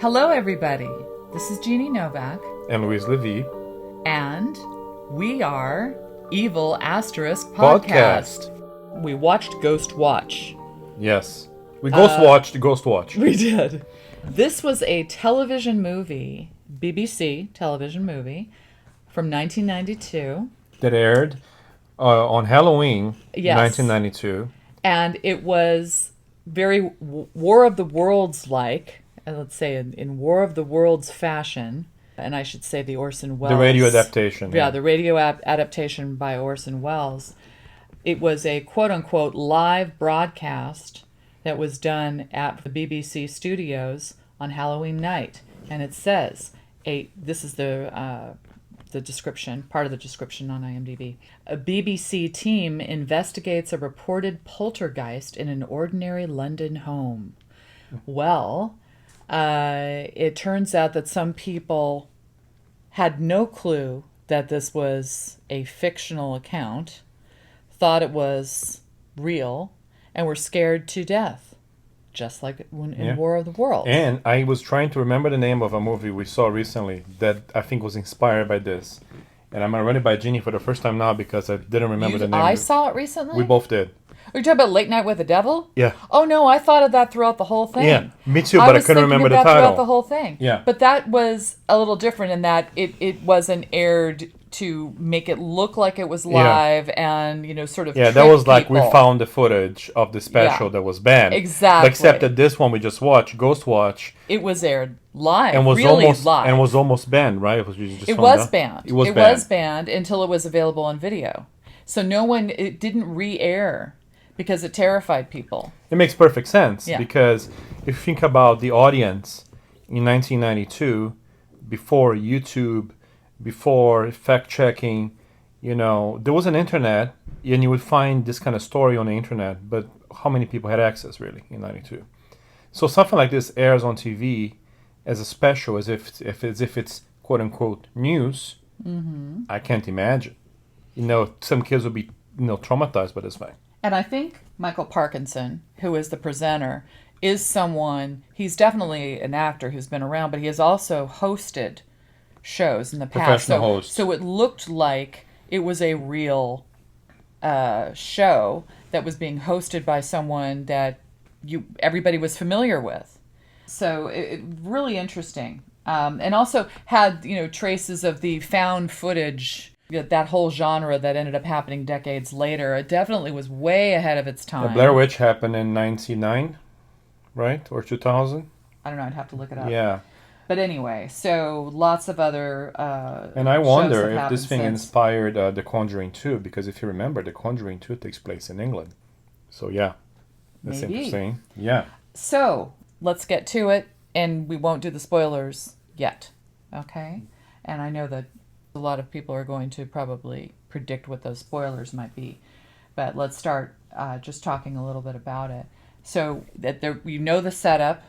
Hello, everybody. This is Jeannie Novak. And Louise Levy. And we are Evil Asterisk Podcast. We watched Ghost Watch. Yes. We watched Ghost Watch. We did. This was a television movie, BBC television movie, from 1992. That aired on Halloween, Yes. 1992. And it was very War of the Worlds-like, let's say in War of the Worlds fashion, and I should say the Orson Welles. The radio adaptation. Yeah, the radio adaptation by Orson Welles. It was a quote-unquote live broadcast that was done at the BBC studios on Halloween night. And it says, this is the description, part of the description on IMDb. A BBC team investigates a reported poltergeist in an ordinary London home. Well, it turns out that some people had no clue that this was a fictional account, thought it was real, and were scared to death, just like in War of the Worlds. And I was trying to remember the name of a movie we saw recently that I think was inspired by this. And I'm going to run it by Jeannie for the first time now because I didn't remember the name. I saw it recently? We both did. Are you talking about Late Night with the Devil? Yeah. Oh, no, I thought of that throughout the whole thing. Yeah, me too, but I couldn't remember the title. Throughout the whole thing. Yeah. But that was a little different in that it wasn't aired to make it look like it was live and, sort of Yeah, that was like we people. found the footage of the special that was banned. Exactly. Except that this one we just watched, Ghost Watch. It was aired live, And was really almost live. And was almost banned, right? It was banned. It was banned until it was available on video. So it didn't re-air because it terrified people. It makes perfect sense because if you think about the audience in 1992, before YouTube, before fact-checking, there was an internet and you would find this kind of story on the internet, but how many people had access really in 92? So something like this airs on TV as a special, as if it's quote-unquote news. Mm-hmm. I can't imagine. Some kids would be traumatized by this thing. And I think Michael Parkinson, who is the presenter, is someone, he's definitely an actor who's been around, but he has also hosted shows in the past. Professional host. So it looked like it was a real show that was being hosted by someone that everybody was familiar with. So it really interesting. And also had, traces of the found footage, that whole genre that ended up happening decades later. It definitely was way ahead of its time. The Blair Witch happened in 1999, right? Or 2000? I don't know. I'd have to look it up. Yeah. But anyway, so lots of other and I wonder if this thing inspired The Conjuring 2, because if you remember, The Conjuring 2 takes place in England. So yeah, that's interesting. Yeah. So let's get to it, and we won't do the spoilers yet, okay? And I know that a lot of people are going to probably predict what those spoilers might be, but let's start just talking a little bit about it. So that the setup.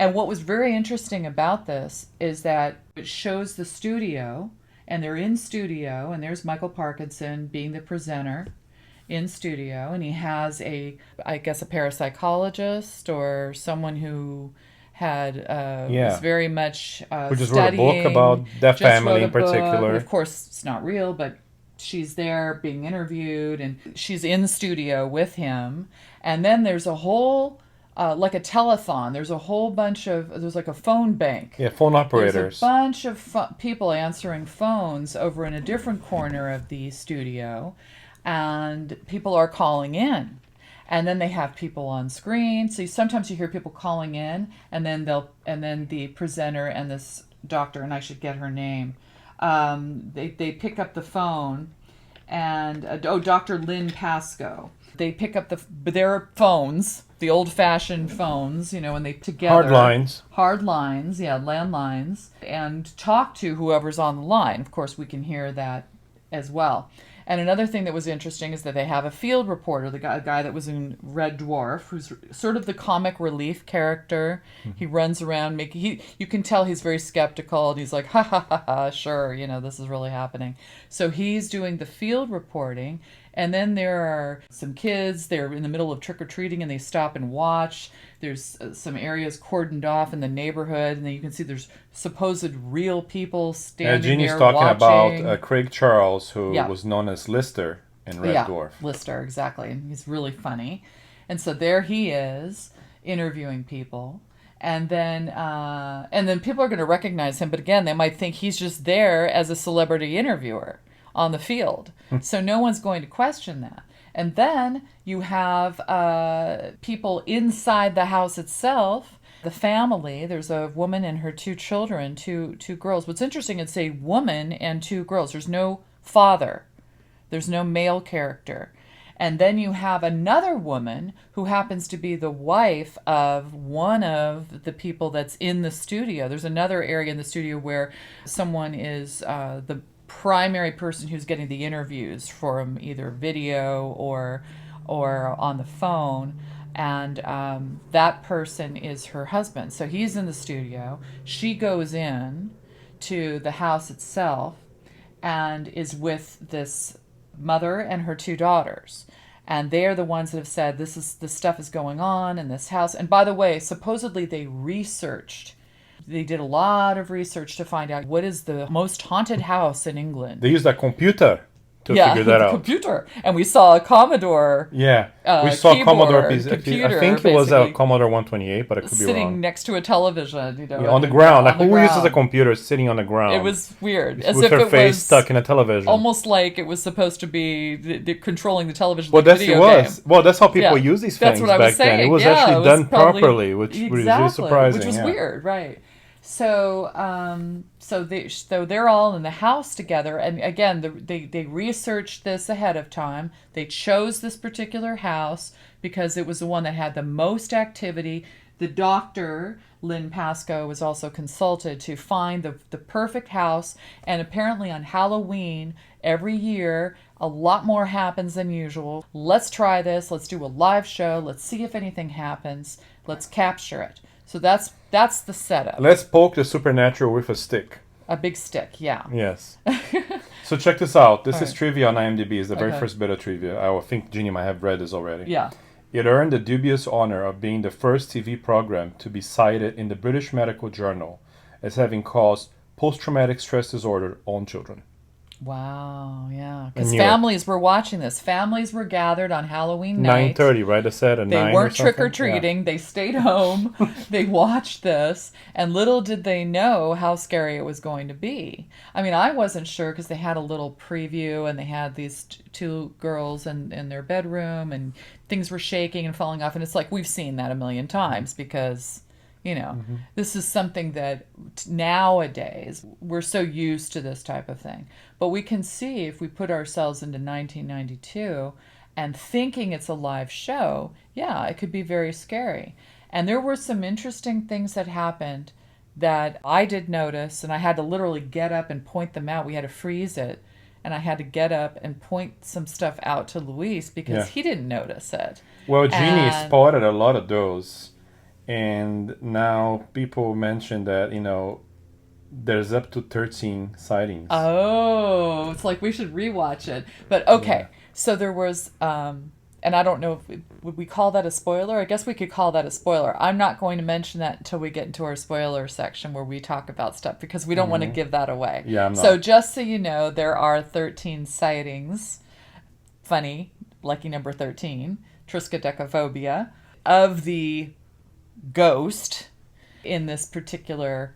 And what was very interesting about this is that it shows the studio, and they're in studio, and there's Michael Parkinson being the presenter in studio, and he has a parapsychologist or someone who had was very much who just wrote a book about that family in particular. Of course, it's not real, but she's there being interviewed, and she's in the studio with him. And then there's a whole... like a telethon. There's like a phone bank. Yeah, phone operators. There's a bunch of people answering phones over in a different corner of the studio, and people are calling in. And then they have people on screen. So sometimes you hear people calling in, and then the presenter and this doctor, and I should get her name, they pick up the phone, and Dr. Lynn Pascoe. They pick up their phones, the old-fashioned phones, and they together... Hard lines, yeah, landlines, and talk to whoever's on the line. Of course, we can hear that as well. And another thing that was interesting is that they have a field reporter, a guy that was in Red Dwarf, who's sort of the comic relief character. Mm-hmm. He runs around you can tell he's very skeptical, and he's like, ha ha ha ha, sure, this is really happening. So he's doing the field reporting, And then there are some kids, they're in the middle of trick-or-treating and they stop and watch. There's some areas cordoned off in the neighborhood, and then you can see there's supposed real people standing Jeannie's there talking watching. about Craig Charles, who Yeah. was known as Lister in Red Dwarf. Lister, exactly. And he's really funny. And so there he is interviewing people. And then people are going to recognize him, but again, they might think he's just there as a celebrity interviewer on the field. So no one's going to question that. And then you have people inside the house itself. The family, there's a woman and her two children, two girls. What's interesting, it's a woman and two girls. There's no father. There's no male character. And then you have another woman who happens to be the wife of one of the people that's in the studio. There's another area in the studio where someone is the primary person who's getting the interviews from either video or on the phone. And that person is her husband. So he's in the studio. She goes in to the house itself and is with this mother and her two daughters, and they're the ones that have said this stuff is going on in this house. And by the way, supposedly they did a lot of research to find out what is the most haunted house in England. They used a computer to figure that out. Computer, and we saw a Commodore. Yeah, we saw Commodore. Computer, I think it was a Commodore 128, but I could be sitting wrong. next to a television, On the ground. Like, who ground. uses a computer sitting on the ground? It was weird, as with if her it face was stuck in a television. almost like it was supposed to be controlling the television. Well, like that's video game. Well, that's how people Yeah. use these That's things what I was back then. saying. It was Yeah, actually it was done probably- properly, which was really surprising. Which was yeah. weird, right? So, so they're all in the house together, and again, they researched this ahead of time. They chose this particular house because it was the one that had the most activity. The doctor, Lynn Pascoe, was also consulted to find the perfect house, and apparently on Halloween every year, a lot more happens than usual. Let's try this. Let's do a live show. Let's see if anything happens. Let's capture it. So that's the setup. Let's poke the supernatural with a stick. A big stick, yeah. Yes. So check this out. This is right. trivia on IMDb. It's the very Okay. first bit of trivia. I think Jeannie might have read this already. Yeah. It earned the dubious honor of being the first TV program to be cited in the British Medical Journal as having caused post-traumatic stress disorder on children. Wow, yeah. Because knew it. families were watching this. Families were gathered on Halloween night. 9:30, right? I said at 9 They or weren't something? trick or treating. They stayed home. They watched this, and little did they know how scary it was going to be. I mean, I wasn't sure because they had a little preview, and they had these two girls in their bedroom, and things were shaking and falling off. And it's like, we've seen that a million times because, this is something that nowadays we're so used to this type of thing. But we can see if we put ourselves into 1992 and thinking it's a live show, yeah, it could be very scary. And there were some interesting things that happened that I did notice, and I had to literally get up and point them out. We had to freeze it, and I had to get up and point some stuff out to Luis because he didn't notice it. Well, Jeannie And- spotted a lot of those. And now people mention that, there's up to 13 sightings. Oh, it's like we should rewatch it. But okay, so there was, and I don't know if would we call that a spoiler? I guess we could call that a spoiler. I'm not going to mention that until we get into our spoiler section where we talk about stuff because we don't want to give that away. Yeah, I'm not. So just so you know, there are 13 sightings. Funny, lucky number 13, triskaidekaphobia, of the ghost in this particular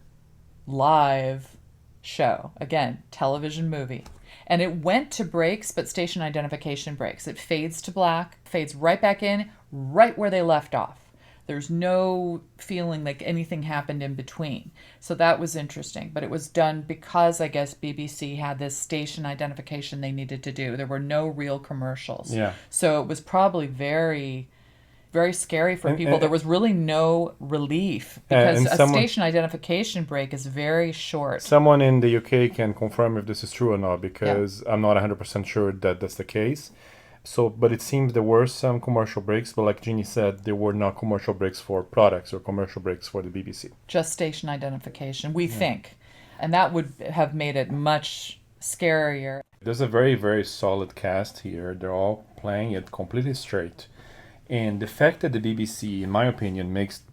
live show. Again, television movie. And it went to breaks, but station identification breaks. It fades to black, fades right back in, right where they left off. There's no feeling like anything happened in between. So that was interesting. But it was done because, I guess, BBC had this station identification they needed to do. There were no real commercials. Yeah. So it was probably very, very scary for people. There was really no relief because a station identification break is very short. Someone in the UK can confirm if this is true or not, because I'm not 100% sure that that's the case. So, but it seems there were some commercial breaks, but like Jeannie said, there were not commercial breaks for products or commercial breaks for the BBC. Just station identification, we think. And that would have made it much scarier. There's a very, very solid cast here. They're all playing it completely straight. And the fact that the BBC, in my opinion, makes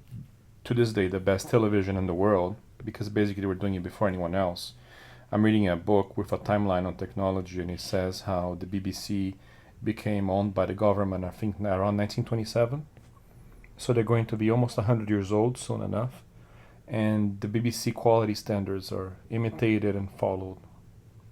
to this day the best television in the world, because basically they were doing it before anyone else. I'm reading a book with a timeline on technology, and it says how the BBC became owned by the government, I think, around 1927. So they're going to be almost 100 years old soon enough. And the BBC quality standards are imitated and followed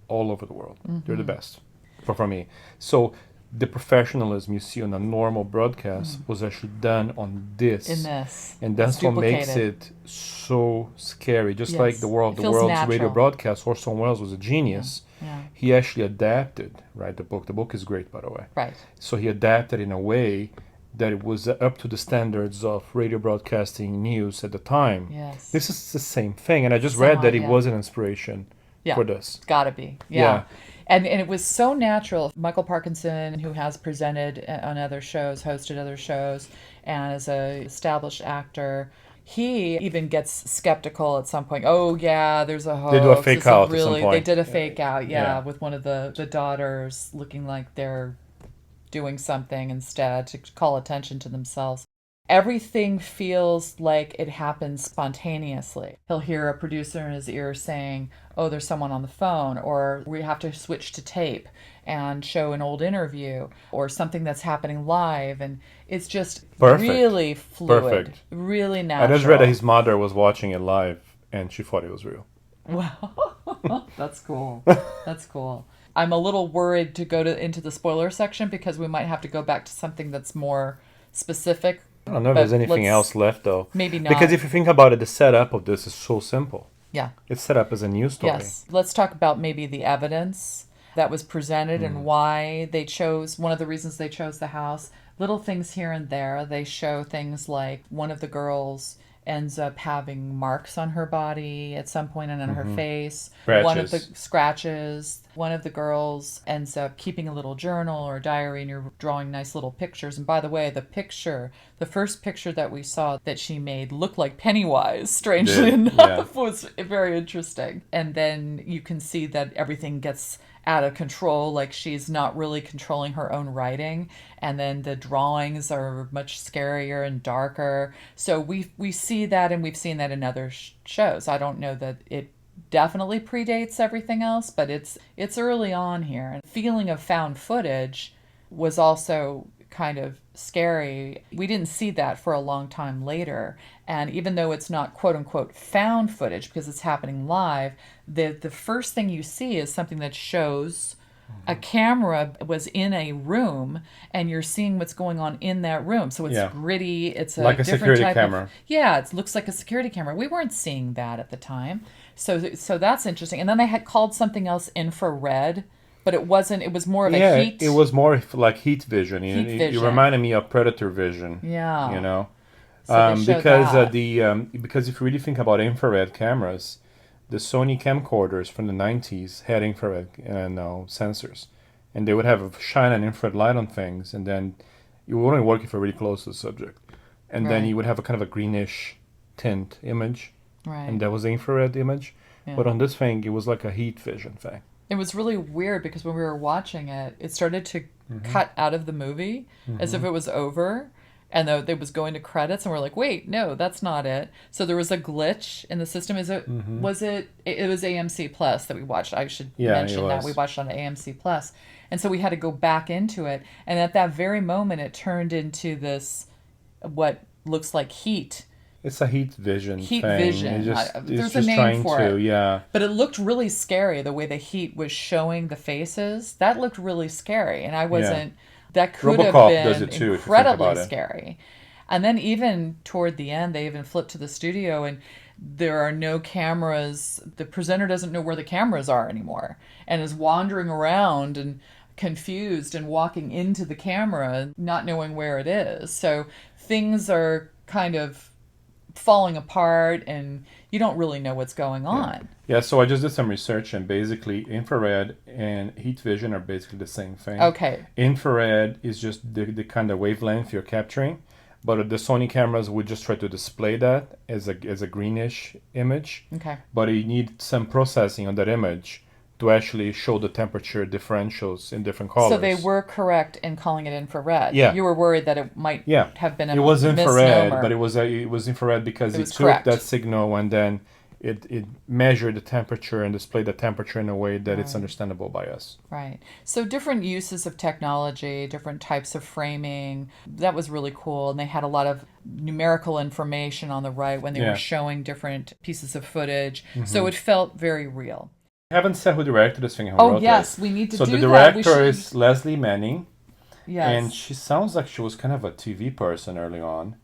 all over the world. They're the best for me. So the professionalism you see on a normal broadcast was actually done on this. In this. And that's It's what makes duplicated. it so scary. Just Yes. like the It feels world's radio natural. broadcast, Orson Welles was a genius. Yeah. He actually adapted, right, the book. The book is great, by the way. Right. So he adapted in a way that it was up to the standards of radio broadcasting news at the time. Yes. This is the same thing. And I just Same read that it idea. was an inspiration Yeah. for this. It's got to be. Yeah. Yeah. And it was so natural. Michael Parkinson, who has presented on other shows, hosted other shows, and is a established actor, he even gets skeptical at some point. Oh, yeah, there's a hoax. They do a fake This is out at some They point. did a fake out, Yeah. with one of the daughters looking like they're doing something instead to call attention to themselves. Everything feels like it happens spontaneously. He'll hear a producer in his ear saying, oh, there's someone on the phone, or we have to switch to tape and show an old interview, or something that's happening live. And it's just Perfect. really fluid, Perfect. really I natural. just read that his mother was watching it live and she thought it was real. Wow, that's cool. That's cool. I'm a little worried to go into the spoiler section because we might have to go back to something that's more specific. I don't know if But there's anything let's- else left, though. Maybe not. Because if you think about it, the setup of this is so simple. Yeah. It's set up as a news story. Yes. Let's talk about maybe the evidence that was presented and why they chose, one of the reasons they chose the house. Little things here and there. They show things like one of the girls ends up having marks on her body at some point and on her face. One of the scratches. One of the girls ends up keeping a little journal or diary, and you're drawing nice little pictures. And by the way, the first picture that we saw that she made looked like Pennywise, strangely enough, was very interesting. And then you can see that everything gets out of control, like she's not really controlling her own writing, and then the drawings are much scarier and darker. So we see that, and we've seen that in other shows. I don't know that it definitely predates everything else, but it's early on here. And feeling of found footage was also kind of scary. We didn't see that for a long time later. And even though it's not quote unquote found footage because it's happening live, the first thing you see is something that shows a camera was in a room and you're seeing what's going on in that room. So it's gritty. It's a like a different security type camera. It looks like a security camera. We weren't seeing that at the time. So that's interesting. And then they had called something else infrared, but it wasn't. It was more of a heat. It was more like heat vision. Heat It vision. reminded me of Predator vision. Yeah. You know, So they showed because that. because if you really think about infrared cameras, the Sony camcorders from the 90s had infrared sensors, and they would have shine an infrared light on things, and then it would only work if you're really close to the subject, and then Right. you would have a kind of a greenish tint image, Right. and that was the infrared image. Yeah. But on this thing, it was like a heat vision thing. It was really weird because when we were watching it, it started to cut out of the movie as if it was over. And though it was going to credits, and we're like, wait, no, that's not it. So there was a glitch in the system. Was it was AMC Plus that we watched. I should mention it that. was. We watched on AMC Plus. And so we had to go back into it. And at that very moment, it turned into this, what looks like heat. It's a heat vision Heat thing. vision. It's There's just a name trying for to, it. yeah. But it looked really scary the way the heat was showing the faces. That looked really scary. And I wasn't, that could have RoboCop does been it too, if you think incredibly about it. scary. And then even toward the end, they even flipped to the studio and there are no cameras. The presenter doesn't know where the cameras are anymore and is wandering around and confused and walking into the camera, not knowing where it is. So things are kind of falling apart and you don't really know what's going on. Yeah, so I just did some research, and basically infrared and heat vision are basically the same thing. Okay. Infrared is just the kind of wavelength you're capturing, but the Sony cameras would just try to display that as a greenish image. Okay. But you need some processing on that image to actually show the temperature differentials in different colors. So they were correct in calling it infrared. Yeah. You were worried that it might Yeah, have been a it was infrared, misnomer. but it was infrared because It it was took correct. that signal and then it measured the temperature and displayed the temperature in a way that it's understandable by us. Right. So different uses of technology, different types of framing. That was really cool. And they had a lot of numerical information on the right when they Yeah. were showing different pieces of footage. So it felt very real. I haven't said who directed this thing. Who Oh, wrote yes, it. we need to So do the that. We director should- is Leslie Manning, Yes. and she sounds like she was kind of a TV person early on.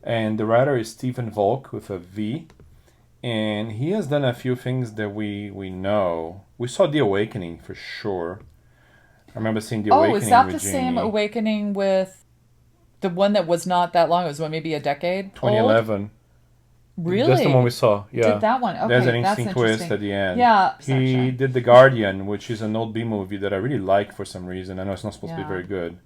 And the writer is Stephen Volk with a V. And he has done a few things that we know. We saw The Awakening for sure. I remember seeing The Awakening is that with the Jeannie. same Awakening with the one that was not that long? It was maybe a decade 2011. old? Really? That's the one we saw. Yeah. Did that one? Okay, There's an that's interesting twist interesting. at the end. Yeah. He section. did The Guardian, which is an old B movie that I really like for some reason. I know it's not supposed to be Yeah. very good,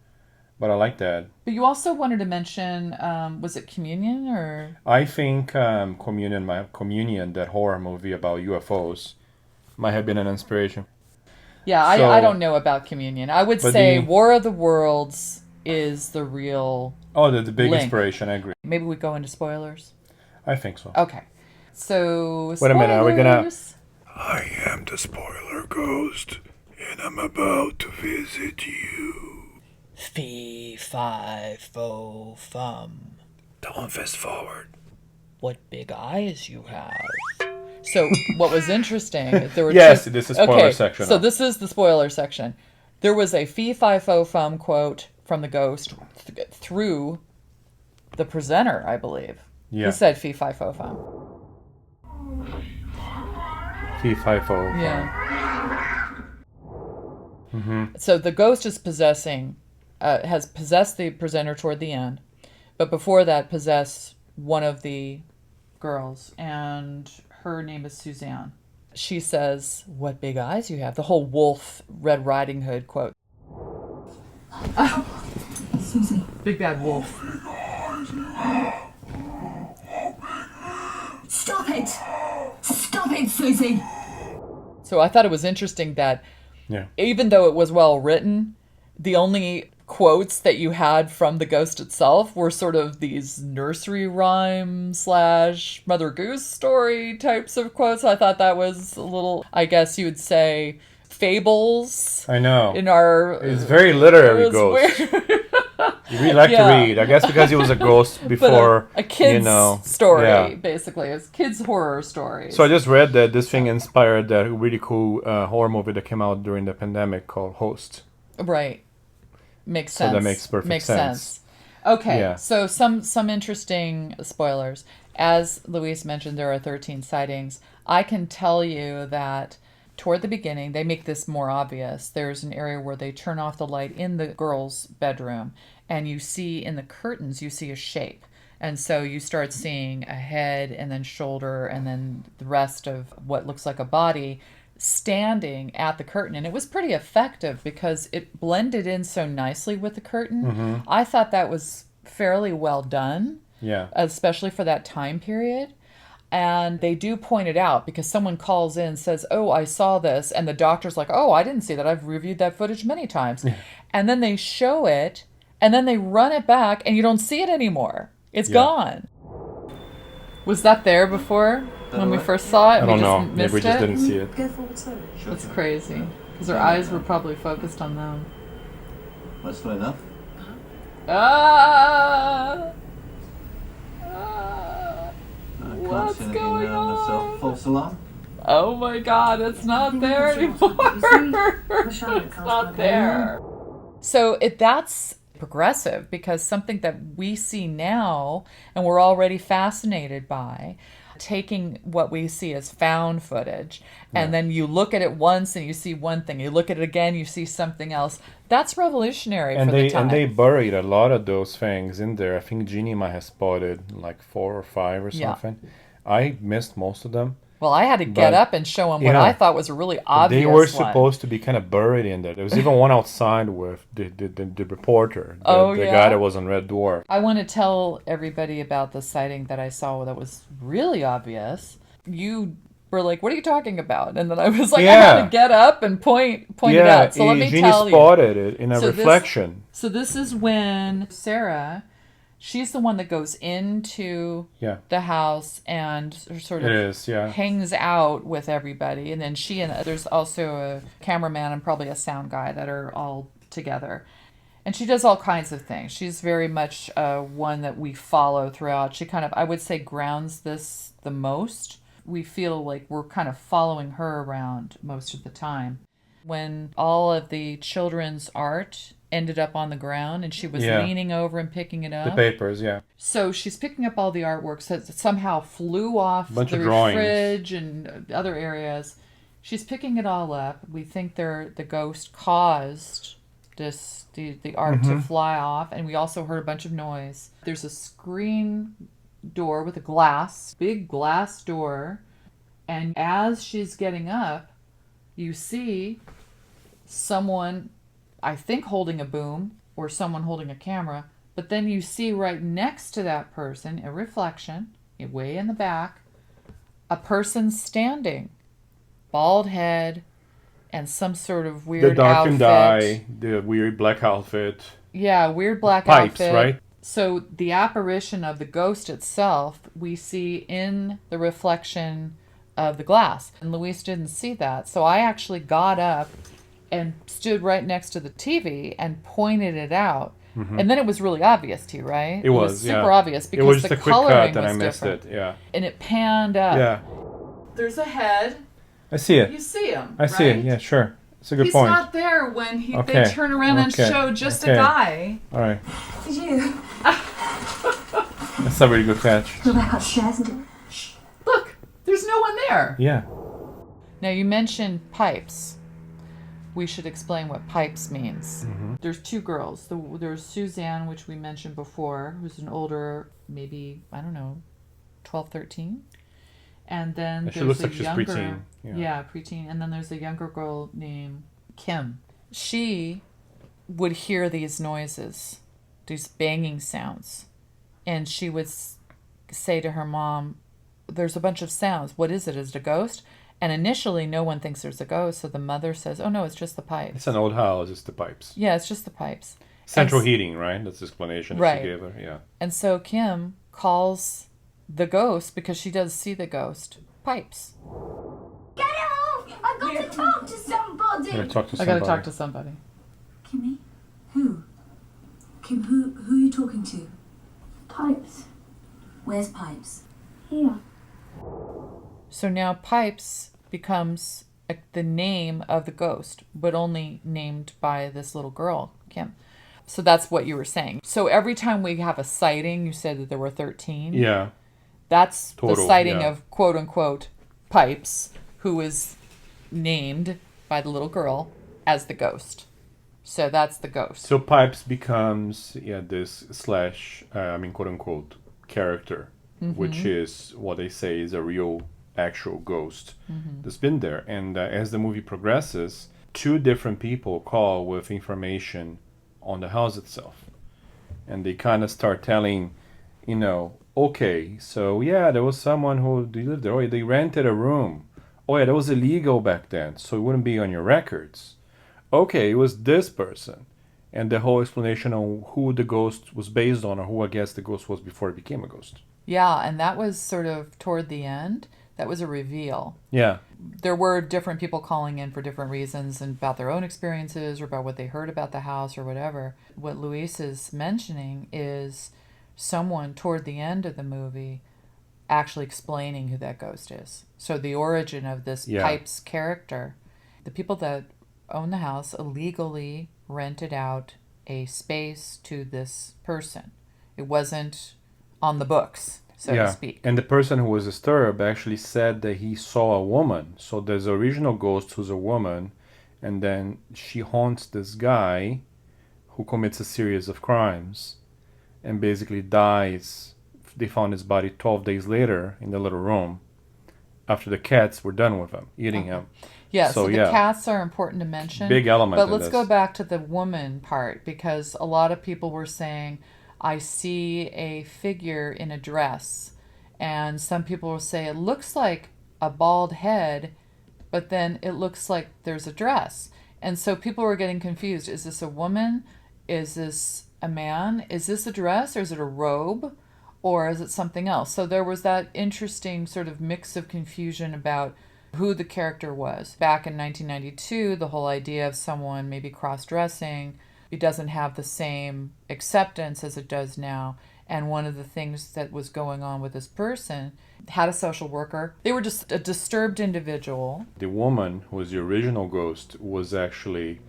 but I like that. But you also wanted to mention, was it Communion or? I think Communion, that horror movie about UFOs, might have been an inspiration. Yeah, So- I don't know about Communion. I would But say the- War of the Worlds is the real. Oh, the big Link. inspiration. I agree. Maybe we go into spoilers. I think so. Okay. So. Wait a minute, are we gonna- spoilers. I am the spoiler ghost, and I'm about to visit you. Fee, fi, fo, fum. Don't fast forward. What big eyes you have. So what was interesting? There were Yes, two- this is spoiler okay, section So now. this is the spoiler section. There was a fee fi fo fum quote from the ghost through the presenter, I believe. Yeah. He said fee fi fo fum. Fee, fi, fo. Yeah. Mm-hmm. So the ghost is has possessed the presenter toward the end, but before that possessed one of the girls, and her name is Suzanne. She says, "What big eyes you have!" The whole Wolf, Red Riding Hood quote. Susie. Big bad wolf. Stop it! Stop it, Susie! So I thought it was interesting that Yeah. even though it was well written, the only quotes that you had from the ghost itself were sort of these nursery rhyme / Mother Goose story types of quotes. I thought that was a little, I guess you would say, fables I know. in our... It's very literary it was ghost. weird. You really like Yeah. to read. I guess because he was a ghost But before, a kid's you know. story, Yeah. basically. It's kids' horror stories. So I just read that this thing inspired that really cool horror movie that came out during the pandemic called Host. Right. Makes So sense. that makes perfect sense. Okay, Yeah. so some interesting spoilers. As Louise mentioned, there are 13 sightings. I can tell you that toward the beginning, they make this more obvious. There's an area where they turn off the light in the girl's bedroom, and you see in the curtains, you see a shape. And so you start seeing a head and then shoulder and then the rest of what looks like a body standing at the curtain. And it was pretty effective because it blended in so nicely with the curtain. I thought that was fairly well done, Yeah. especially for that time period. And they do point it out because someone calls in and says, "Oh, I saw this." And the doctor's like, "Oh, I didn't see that. I've reviewed that footage many times." And then they show it and then they run it back and you don't see it anymore. It's Yeah. gone. Was that there before when we first saw it? I We don't just know. missed Maybe we just it? didn't see it. Go forward slowly. That's crazy. Because their eyes were probably focused on them. That's not enough. Ah! Ah! I can't What's see anything going around myself. on? False alarm. Oh my god, it's not there anymore. Push on, It's not there. So that's progressive because something that we see now and we're already fascinated by, taking what we see as found footage and then you look at it once and you see one thing, you look at it again, you see something else. That's revolutionary And for the time. they buried a lot of those things in there. I think Jeannie might have spotted like 4 or 5 or Yeah. something. I missed most of them. Well, I had to get But, up and show him what yeah. I thought was a really obvious They were one. supposed to be kind of buried in there. There was even one outside with the reporter, Oh, the yeah? guy that was on Red Dwarf. I want to tell everybody about the sighting that I saw that was really obvious. You were like, what are you talking about? And then I was like, I Yeah. had to get up and point it out. So let me Jeannie tell you. spotted it in a So this- reflection. So this is when Sarah, she's the one that goes into Yeah, the house and sort it of is. Yeah, hangs out with everybody. And then she and there's also a cameraman and probably a sound guy that are all together. And she does all kinds of things. She's very much one that we follow throughout. She kind of, I would say, grounds this the most. We feel like we're kind of following her around most of the time. When all of the children's art ended up on the ground and she was Yeah. leaning over and picking it the up. papers. Yeah, So she's picking up all the artworks that somehow flew off Bunch the of drawings. fridge and other areas. She's picking it all up. We think the ghost caused the art Mm-hmm. to fly off, and we also heard a bunch of noise. There's a screen door with a glass, big glass door, and as she's getting up, you see someone, I think holding a boom or someone holding a camera, but then you see right next to that person, a reflection, way in the back, a person standing, bald head, and some sort of weird the darkened outfit. eye, the weird black outfit, Yeah, weird black pipes, outfit. right? So the apparition of the ghost itself, we see in the reflection of the glass. And Luis didn't see that. So I actually got up and stood right next to the TV and pointed it out. And then it was really obvious to you, right? It was, super yeah. obvious because It was the just a quick coloring cut and I was missed different. it. Yeah, And it panned up. yeah. There's a head. I see it. You see him. I see it. right? Yeah, sure. It's a good He's point. not there when they Okay, turn around and okay, show just okay. a guy. All right, Did you? that's a really good catch. Go back upstairs and Look, there's no one there. Yeah, Now you mentioned pipes. We should explain what pipes means. There's two girls. There's Suzanne, which we mentioned before, who's an older, maybe, I don't know, 12, 13. And then she there's looks a like she's younger, preteen. yeah, preteen. And then there's a younger girl named Kim. She would hear these noises, these banging sounds, and she would say to her mom, "There's a bunch of sounds. What is it? Is it a ghost?" And initially, no one thinks there's a ghost, so the mother says, "Oh no, it's just the pipes." it's an old house. It's the pipes. Yeah, it's just the pipes. Central And- heating, right? That's the explanation that Right. she gave her. Yeah. And so Kim calls the ghost, because she does see the ghost, pipes. Get it off! I've got to talk to somebody! I'm gonna talk to I somebody. gotta talk to somebody. Kimmy? Who? Kim, who are you talking to? Pipes. Where's Pipes? Here. So now Pipes becomes the name of the ghost, but only named by this little girl, Kim. So that's what you were saying. So every time we have a sighting, you said that there were 13. Yeah. That's the Total, sighting yeah. of quote unquote Pipes, who is named by the little girl as the ghost. So that's the ghost. So pipes becomes this slash quote unquote character, which is what they say is a real actual ghost that's been there. And as the movie progresses, two different people call with information on the house itself, and they kind of start telling, okay, so yeah, there was someone who lived there. Oh, yeah, they rented a room. Oh yeah, that was illegal back then, so it wouldn't be on your records. Okay, it was this person. And the whole explanation on who the ghost was based on, or who I guess the ghost was before it became a ghost. Yeah, and that was sort of toward the end. That was a reveal. Yeah. There were different people calling in for different reasons and about their own experiences or about what they heard about the house or whatever. What Luis is mentioning is someone toward the end of the movie actually explaining who that ghost is. So the origin of this Yeah. Pipes character, the people that own the house illegally rented out a space to this person. It wasn't on the books, so to speak. And the person who was disturbed actually said that he saw a woman. So there's the original ghost who's a woman, and then she haunts this guy who commits a series of crimes and basically dies. They found his body 12 days later in the little room after the cats were done with him, eating him. Yeah, So, so the yeah. cats are important to mention. Big element But in let's this. go back to the woman part, because a lot of people were saying, I see a figure in a dress. And some people will say, it looks like a bald head, but then it looks like there's a dress. And so people were getting confused. Is this a woman? Is this a man? Is this a dress, or is it a robe, or is it something else? So there was that interesting sort of mix of confusion about who the character was. Back in 1992, the whole idea of someone maybe cross-dressing, it doesn't have the same acceptance as it does now. And one of the things that was going on with this person had a social worker. They were just a disturbed individual. The woman who was the original ghost was actually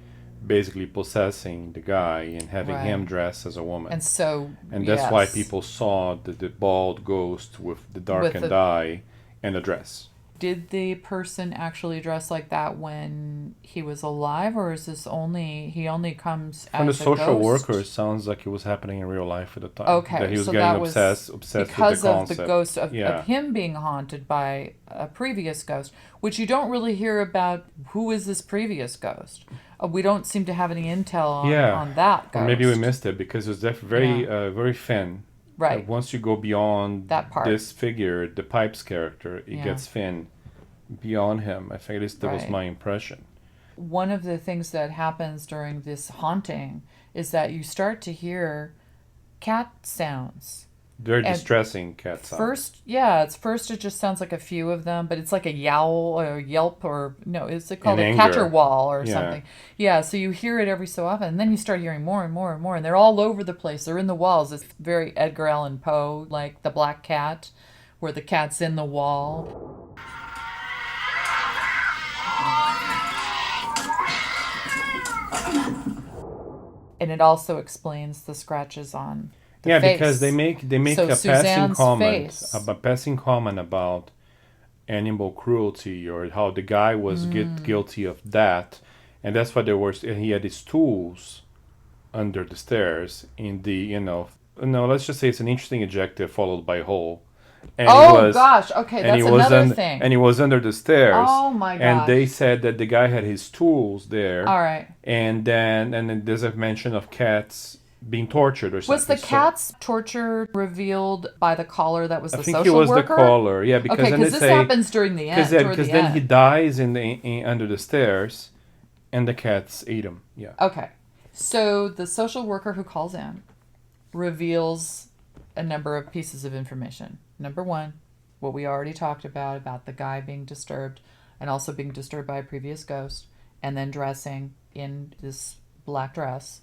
basically possessing the guy and having Right. him dress as a woman. And so, And that's why yes. people saw the bald ghost with the darkened the- eye and a dress. Did the person actually dress like that when he was alive, or is this he only comes From the as a social ghost? worker, it sounds like it was happening in real life at the time. Okay, That he was so getting that was obsessed because with the of concept. the ghost of Yeah. him being haunted by a previous ghost, which you don't really hear about. Who is this previous ghost? We don't seem to have any intel on that ghost. Or maybe we missed it because it was very very thin. Right. Once you go beyond That part. this figure, the Pipes character, it Yeah. gets thin beyond him. I think at least that was Right. my impression. One of the things that happens during this haunting is that you start to hear cat sounds. Very And distressing cat sound. First it just sounds like a few of them, but it's like a yowl or a yelp, or no, it's called In a anger. caterwaul or Yeah. something. Yeah, so you hear it every so often, and then you start hearing more and more and more, and they're all over the place. They're in the walls. It's very Edgar Allan Poe, like The Black Cat, where the cat's in the wall. And it also explains the scratches on the face. Because they make So a passing Suzanne's comment face. about animal cruelty, or how the guy was guilty of that, and that's why and he had his tools under the stairs in the let's just say it's an interesting adjective followed by hole. And Gosh, okay, that's another thing. And he was under the stairs. Oh my And gosh. they said that the guy had his tools there. All right. And then there's a mention of cats being tortured or something. Was the cat's torture revealed by the caller that was I the think social he was worker? the caller, yeah, because Okay, then they because this say happens during the end. toward because the then end. he dies in under the stairs, and the cats ate him. Yeah. Okay, so the social worker who calls in reveals a number of pieces of information. Number one, what we already talked about the guy being disturbed and also being disturbed by a previous ghost, and then dressing in this black dress,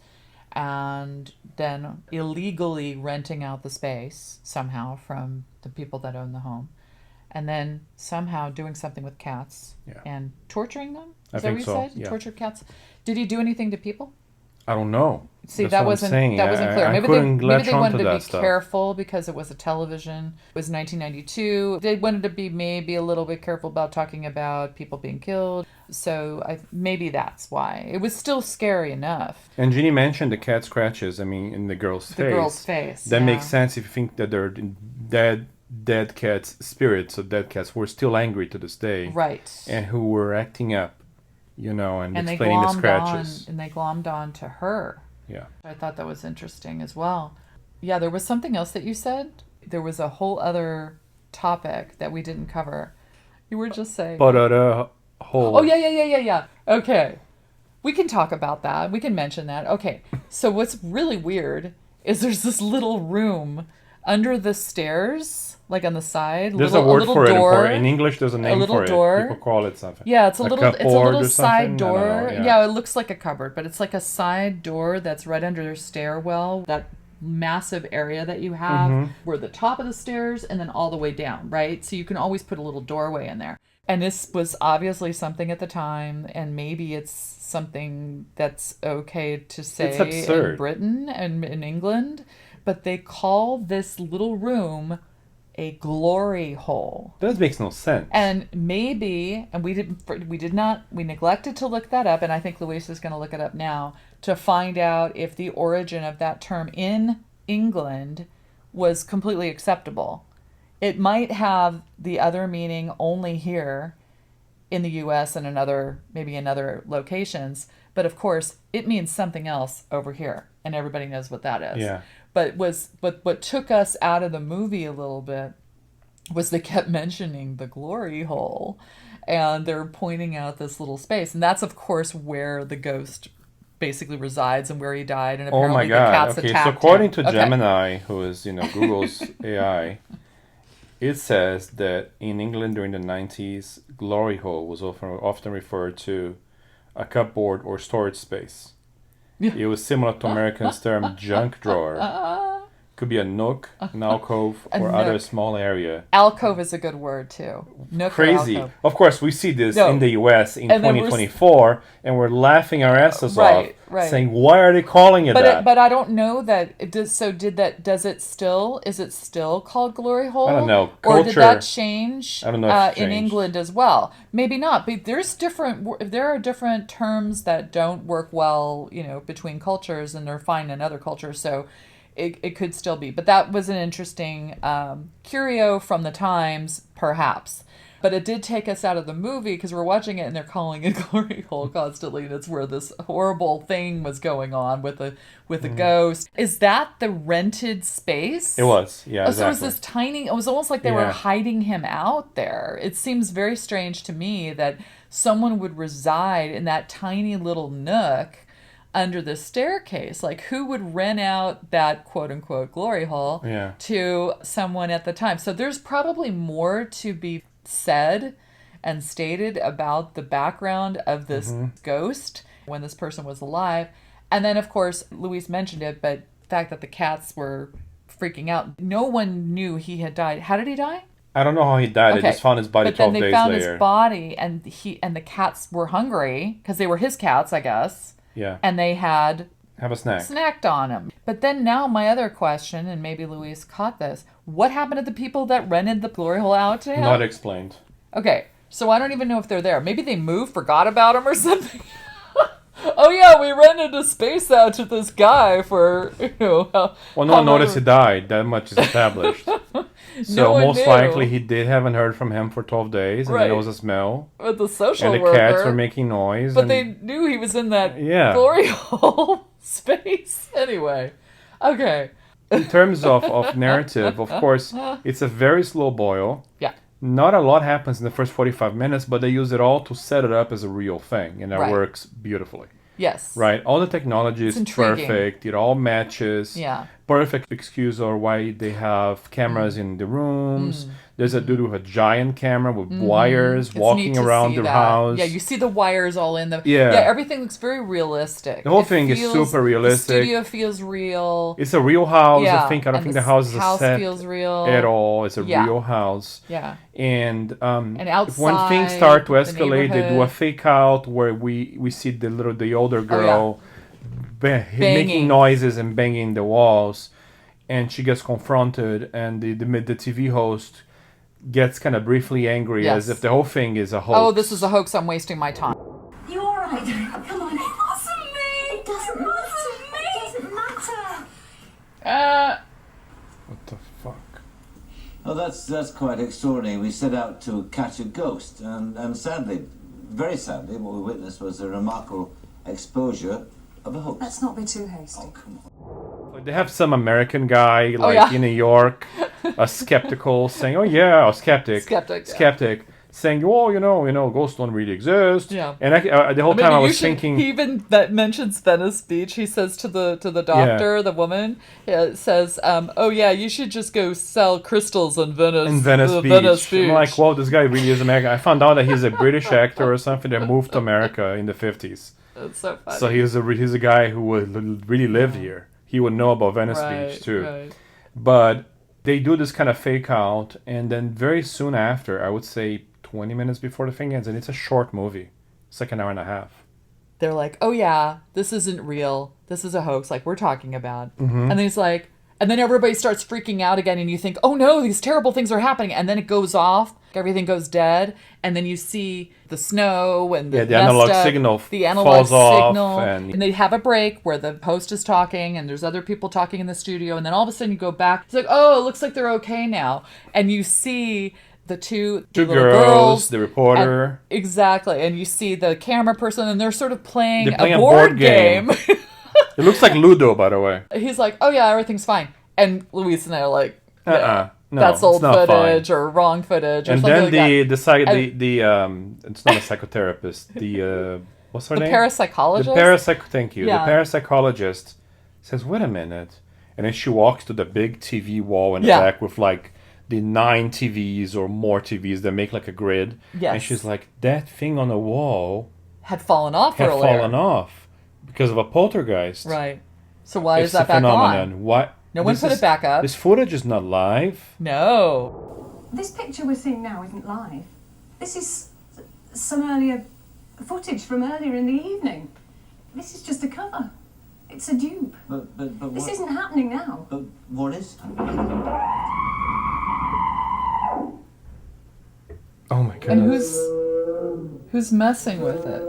and then illegally renting out the space somehow from the people that own the home, and then somehow doing something with cats Yeah. and torturing them. I Is that think what you so, said? yeah. Tortured cats. Did he do anything to people? I don't know. See, That's that what I'm wasn't saying. clear. I Maybe couldn't maybe latch they onto wanted to that be stuff. careful because it was a television. It was 1992. They wanted to be maybe a little bit careful about talking about people being killed. So maybe that's why. It was still scary enough. And Ginny mentioned the cat scratches. I mean, in the girl's face. The girl's face. That yeah. makes sense if you think that they're dead cats' spirits, so dead cats who are still angry to this day, Right. and who were acting up, and And they explaining the glommed scratches. on, and they glommed on to her. Yeah. I thought that was interesting as well. Yeah, there was something else that you said. There was a whole other topic that we didn't cover. You were just saying. But whole. Oh, yeah. Okay. We can talk about that. We can mention that. Okay. So what's really weird is there's this little room under the stairs, like on the side. There's little, a word little for door. it. In English, there's a name little for door. it. People call it something. Yeah, it's a little cupboard or side something? I door. don't know, Yeah, it looks like a cupboard, but it's like a side door that's right under their stairwell. That massive area that you have Mm-hmm. where the top of the stairs and then all the way down, right? So you can always put a little doorway in there. And this was obviously something at the time, and maybe it's something that's okay to say It's absurd. in Britain and in England, but they call this little room a glory hole. That makes no sense. And maybe, and we neglected to look that up, and I think Louise is going to look it up now to find out if the origin of that term in England was completely acceptable. It might have the other meaning only here in the US and maybe in other locations, but of course it means something else over here, and everybody knows what that is. Yeah. But what took us out of the movie a little bit was they kept mentioning the glory hole, and they're pointing out this little space, and that's of course where the ghost basically resides and where he died, and Oh apparently my the God. cats Okay, attacked so according him. to Gemini, who is, Google's AI, it says that in England during the 90s, glory hole was often referred to a cupboard or storage space. It was similar to Americans' term junk drawer. Could be a nook, an alcove, or other nook. small area. Alcove is a good word too. Nook or Crazy. alcove. Of course, we see this No. in the US in And then we're 2024, and we're laughing our asses Right, off, right. saying, "Why are they calling it that?" But I don't know that it does. So is it still called glory hole? I don't know. Or did Culture- that change? I don't know if it in changed. England as well. Maybe not. But there are different terms that don't work well, between cultures, and they're fine in other cultures. So it could still be. But that was an interesting curio from the times, perhaps. But it did take us out of the movie because we're watching it and they're calling it glory hole constantly, and it's where this horrible thing was going on with a ghost. Is that the rented space? It was, yeah, Oh, exactly. so it was this tiny. It was almost like they were Yeah. hiding him out there. It seems very strange to me that someone would reside in that tiny little nook under the staircase. Like, who would rent out that quote unquote glory hole Yeah. to someone at the time? So there's probably more to be said and stated about the background of this ghost when this person was alive. And then, of course, Louise mentioned it, but the fact that the cats were freaking out. No one knew he had died. How did he die? I don't know how he died. Okay. They just found his body But then 12 they days found later. his body, and the cats were hungry because they were his cats, I guess. Yeah. And they had Have a snack. snacked on him. But then now my other question, and maybe Louise caught this: what happened to the people that rented the glory hole out to him? Not explained. Okay, so I don't even know if they're there. Maybe they moved, forgot about him or something. Oh yeah, we rented a space out to this guy for, Well, no one however- noticed he died. That much is established. So No one most knew. likely he haven't heard from him for 12 days, and Right. then there was a smell, with the social and the worker. cats were making noise. But and they knew he was in that Yeah. glory hole space. Anyway, okay. in terms of narrative, of course, it's a very slow boil. Yeah. Not a lot happens in the first 45 minutes, but they use it all to set it up as a real thing, and that Right. works beautifully. Yes. Right? All the technology is intriguing. perfect. It all matches. Yeah. Perfect excuse or why they have cameras in the rooms. There's a dude with a giant camera with wires It's walking neat to around see the that. house. Yeah, you see the wires all in the. Yeah. Everything looks very realistic. The whole It thing is feels- super realistic. The studio feels real. It's a real house. Yeah, I don't and think the the house is a house set feels real. at all. It's a Yeah. real house. Yeah. And outside, when things start to the escalate, they do a neighborhood. fake out where we see the older girl making Banging. noises and banging the walls, and she gets confronted, and the TV host gets kind of briefly angry Yes. as if the whole thing is a hoax. Oh, this is a hoax. I'm wasting my time. You all right? Come on. It wasn't me. It doesn't matter. It doesn't matter. What the fuck? Oh, that's quite extraordinary. We set out to catch a ghost, and sadly, very sadly, what we witnessed was a remarkable exposure of a hoax. Let's not be too hasty. Oh, come on. Like, they have some American guy like yeah. in New York, a skeptical saying, "Oh yeah, a skeptic, Skeptic, yeah. skeptic." Saying, "Oh, ghosts don't really exist." Yeah. And the whole time I was thinking, He even that mentions Venice Beach. He says to the doctor, the woman, says, "Oh yeah, you should just go sell crystals in Venice." in Venice the Beach. Venice Beach. I'm like, "Whoa, this guy really is American." I found out that he's a British actor or something that moved to America in the 50s. It's so funny. So he's a guy who really lived here. He would know about Venice Right, Beach too. right. But they do this kind of fake out, and then very soon after, I would say 20 minutes before the thing ends, and it's a short movie. It's like an hour and a half. They're like, "Oh yeah, this isn't real. This is a hoax, like we're talking about." Mm-hmm. And then he's like, and then everybody starts freaking out again, and you think, "Oh no, these terrible things are happening." And then it goes off, everything goes dead, and then you see the snow and the Yeah, the analog messed up- signal the analog falls off, signal, and- they have a break where the host is talking, and there's other people talking in the studio, and then all of a sudden you go back. It's like, "Oh, it looks like they're okay now," and you see the two little girls, the reporter. and- exactly, and you see the camera person, and they're sort of playing, They're playing a a board board game. game. It looks like Ludo, by the way. He's like, "Oh yeah, everything's fine," and Luis and I are like, "No, Uh-uh. No, that's it's old not footage fine. or wrong footage or And something then like that. it's not a psychotherapist. What's her The name? parapsychologist. Thank you. Yeah. The parapsychologist says, "Wait a minute," and then she walks to the big TV wall in the Yeah. back with like the 9 TVs or more TVs that make like a grid. Yes. And she's like, "That thing on the wall Had fallen off had earlier. fallen off because of a poltergeist." Right. So why It's is that a back phenomenon. on? Why? No one this put is- it back up. This footage is not live. No. This picture we're seeing now isn't live. This is some earlier footage from earlier in the evening. This is just a cover. It's a dupe. But This what? isn't happening now. But what is? Oh my And goodness. who's messing with it?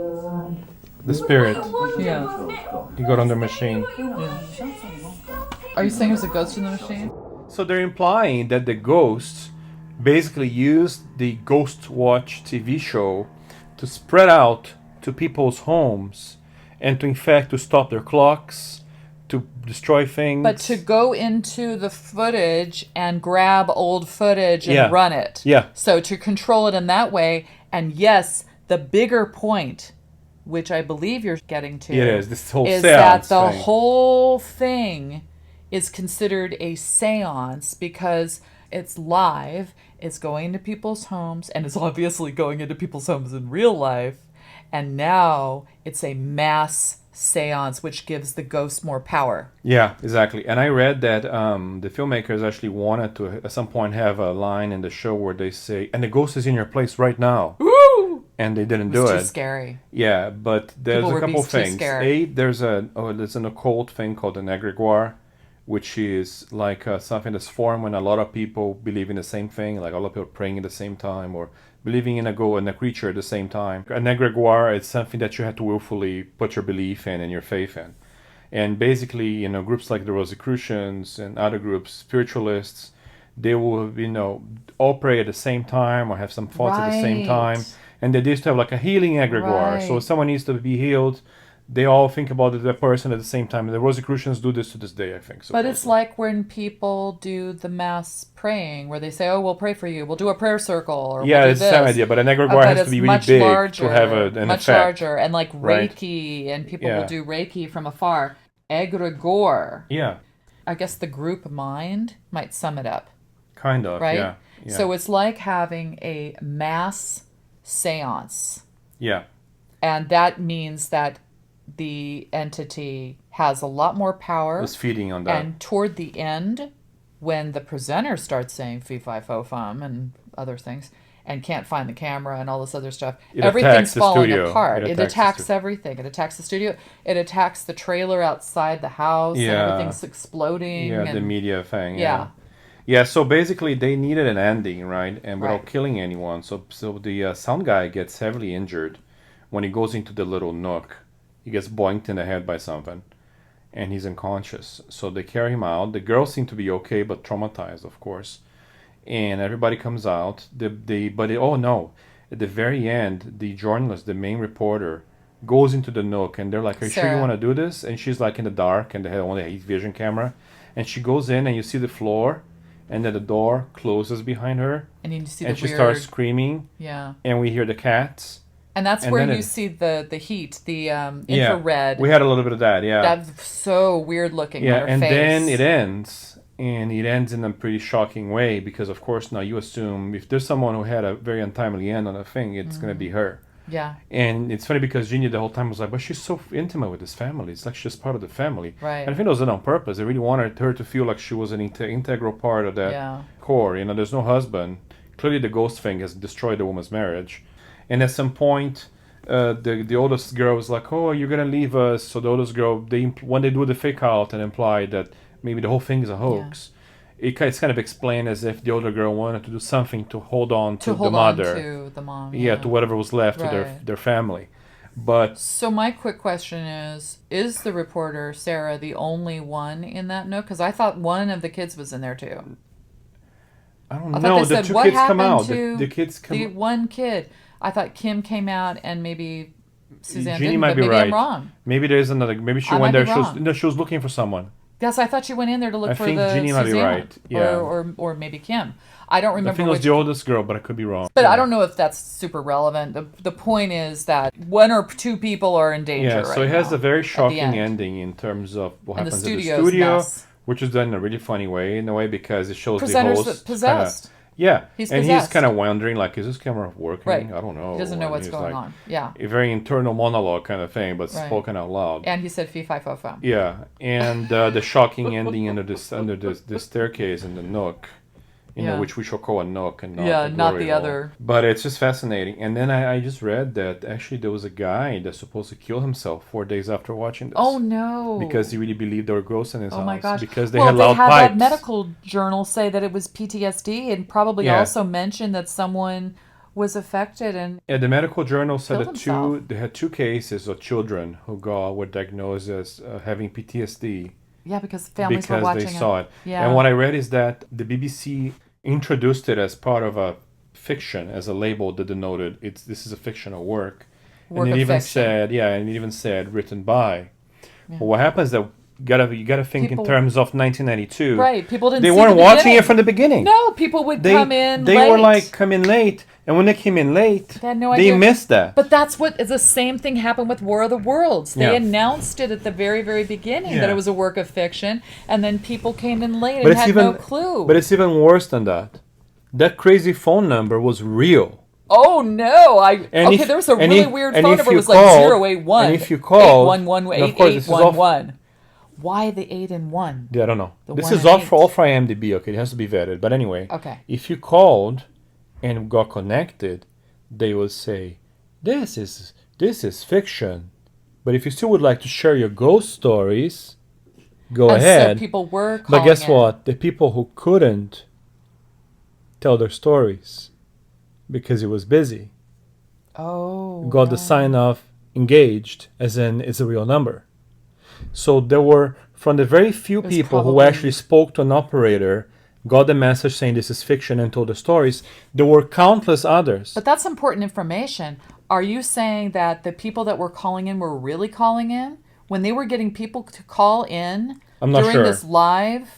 The spirit. Yeah. You got on the machine. Are you saying there's a ghost in the machine? So they're implying that the ghosts basically used the Ghost Watch TV show to spread out to people's homes and to, in fact, to stop their clocks, to destroy things. But to go into the footage and grab old footage and Yeah. run it. Yeah. So to control it in that way. And yes, the bigger point, which I believe you're getting to, It is, this whole is that seance the thing. whole thing is considered a seance because it's live, it's going into people's homes, and it's obviously going into people's homes in real life. And now it's a mass seance, which gives the ghost more power. Yeah, exactly. And I read that the filmmakers actually wanted to, at some point, have a line in the show where they say, "And the ghost is in your place right now." Woo! And they didn't It do was too it. scary. Yeah, but there's People a were couple too things. scared. There's an occult thing called an egregore, which is like something that's formed when a lot of people believe in the same thing, like a lot of people praying at the same time or believing in a creature at the same time. An egregore is something that you have to willfully put your belief in and your faith in. And basically, groups like the Rosicrucians and other groups, spiritualists, they will, all pray at the same time or have some thoughts at the same Right. time. And they used to have like a healing egregore. So Right. if someone needs to be healed, they all think about the person at the same time. The Rosicrucians do this to this day, I think. But it's like when people do the mass praying, where they say, "Oh, we'll pray for you. We'll do a prayer circle." Or yeah, we'll do it's the same this." idea. But an egregore But has it's to be really much big larger, to have an much effect. larger, and like Right. Reiki, and people Yeah. will do Reiki from afar. Egregore. Yeah, I guess the group mind might sum it up, kind of. right? Yeah. Yeah. So it's like having a mass seance. yeah. And that means that the entity has a lot more power. It's feeding on that. And toward the end, when the presenter starts saying fee fi fo fum and other things, and can't find the camera and all this other stuff, It everything's attacks the falling studio. apart. It It attacks the attacks studio. everything. It attacks the studio. It attacks the trailer outside the house. Yeah. And everything's exploding. Yeah, the and, media thing. Yeah. Yeah, so basically they needed an ending, right? And without Right. killing anyone. So the sound guy gets heavily injured when he goes into the little nook. He gets boinked in the head by something. And he's unconscious. So they carry him out. The girls seem to be okay, but traumatized, of course. And everybody comes out. Oh no. At the very end, the journalist, the main reporter, goes into the nook and they're like, "Are you sure you Sarah. want to do this?" And she's like in the dark and they have only a heat vision camera. And she goes in and you see the floor and then the door closes behind her And you see and the she weird... starts screaming Yeah. and we hear the cats. And that's And where then you it- see the heat, the Yeah. infrared. We had a little bit of that, yeah. That's so weird looking Yeah, on her and face. then it ends, and it ends in a pretty shocking way because, of course, now you assume if there's someone who had a very untimely end on a thing, it's going to be her. Yeah, And it's funny because Jeannie the whole time was like, but she's so intimate with this family. It's like she's part of the family. Right. And I think it was done on purpose. They really wanted her to feel like she was an integral part of that Yeah. core. There's no husband. Clearly the ghost thing has destroyed the woman's marriage. And at some point, the oldest girl was like, "Oh, you're gonna leave us." So the oldest girl, when they do the fake out and imply that maybe the whole thing is a hoax, it's kind of explained as if the older girl wanted to do something to hold on to, to hold the mother, on to the mom. yeah, to whatever was left of Right. their family. But So my quick question is the reporter, Sarah, the only one in that nook? Because I thought one of the kids was in there too. I don't I thought know. they The said, two what kids come happened out. to The kids come. the one kid? I thought Kim came out and maybe Suzanne Jeannie didn't, might but be maybe right. I'm wrong. Maybe there's another. Maybe she I went might there. be She was, wrong. no, she was looking for someone. Yes, I thought you went in there to look I for think the Jeannie might be Suzanne, right, yeah. or maybe Kim. I don't I remember think it was which. the oldest girl, but I could be wrong. But I don't know if that's super relevant. The point is that one or two people are in danger. Yeah, right so it has now, a very at the shocking end. ending in terms of what And the happens in the studio's studio, mess. which is done in a really funny way, in a way, because it shows the Presenter's host possessed. Kinda, yeah, He's and possessed. he's kind of wondering, like, is this camera working? Right. I don't know. He doesn't know And what's he's going like, on. Yeah. A very internal monologue kind of thing, but Right. spoken out loud. And he said fee fi fo fum. Yeah, and the shocking ending under the staircase in the nook, Yeah. which we shall call a nook and not Yeah, the not glory the hole. other. But it's just fascinating. And then I just read that actually there was a guy that's supposed to kill himself 4 days after watching this. Oh no! Because he really believed there were ghosts in his Oh house. my gosh! Because they well, had loud they had pipes. that medical journal say that it was PTSD, and probably Yeah. also mentioned that someone was affected and Yeah, the medical journal said Killed that himself. they had 2 cases of children who were diagnosed as having PTSD yeah, because families because were watching they saw it. Yeah. And what I read is that the BBC introduced it as part of a fiction, as a label that denoted this is a fictional work. Work and of it even fiction. said, and it even said written by. But what happens that you gotta think People- in terms of 1992. Right, people didn't. They see weren't the watching beginning. it from the beginning. No, people would They come in. they late. were like come in late, and when they came in late, They had no they idea. missed that. But that's what is the same thing happened with War of the Worlds. They Yeah. announced it at the very, very beginning that Yeah. it was a work of fiction, and then people came in late But and it's had even no clue. But it's even worse than that. That crazy phone number was real. Oh no! And Okay, if- there was a and really if- weird and phone if number. It you was like called- 081. and if you called- 811 and of course, this is off- 8811. Why the 8 and 1? Yeah, I don't know. The This one is and all eight. for IMDb. Okay, it has to be vetted. But anyway, Okay. if you called and got connected, they will say, "This is fiction." But if you still would like to share your ghost stories, go And ahead. so people were calling But guess in. what? The people who couldn't tell their stories because it was busy Oh. got the sign off engaged, as in it's a real number. So there were, from the very few was people who probably- actually spoke to an operator, got the message saying this is fiction and told the stories, there were countless others. But that's important information. Are you saying that the people that were calling in were really calling in? When they were getting people to call in I'm not during sure. this live?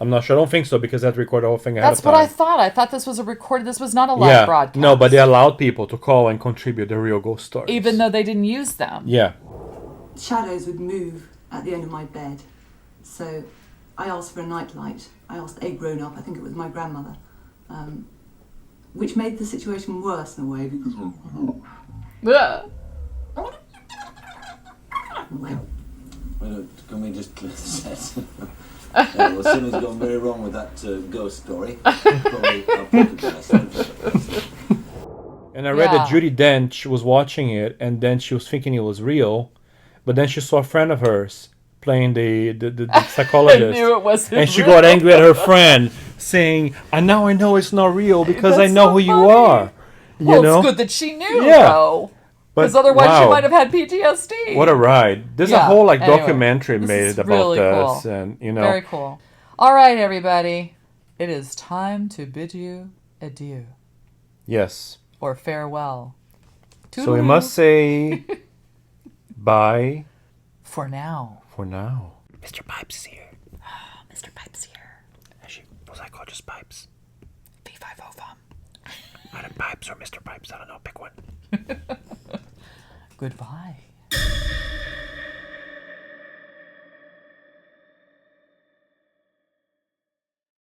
I'm not sure. I don't think so because I had to record the whole thing ahead That's of what time. I thought. I thought this was a recorded. This was not a live broadcast. No, but they allowed people to call and contribute the real ghost stories. even though they didn't use them. Yeah. Shadows would move at the end of my bed. So I asked for a nightlight. I asked a grown-up, I think it was my grandmother, which made the situation worse in a way because Ugh. Well, can we just clear the set? Well, something's gone very wrong with that ghost story. Probably, I'll apologise. And I read that Yeah. Judi Dench was watching it, and then she was thinking it was real, but then she saw a friend of hers playing the I psychologist, knew it wasn't and she real. got angry at her friend, saying, "And now I know it's not real because I That's know so who you funny. are." You Well, know, it's good that she knew, Yeah. though. but Because otherwise she wow, might have had PTSD. What a ride! There's a Yeah, whole like anyway, documentary this made is about really this, cool. and you know, Very cool. All right, everybody. It is time to bid you adieu yes. or farewell. So we Toodaloo. must say bye For now. for now. Mr. Pipes is here. Mr. Pipes here. Actually, was I called just Pipes? B505. Madam Pipes or Mr. Pipes? I don't know. Pick one. Goodbye.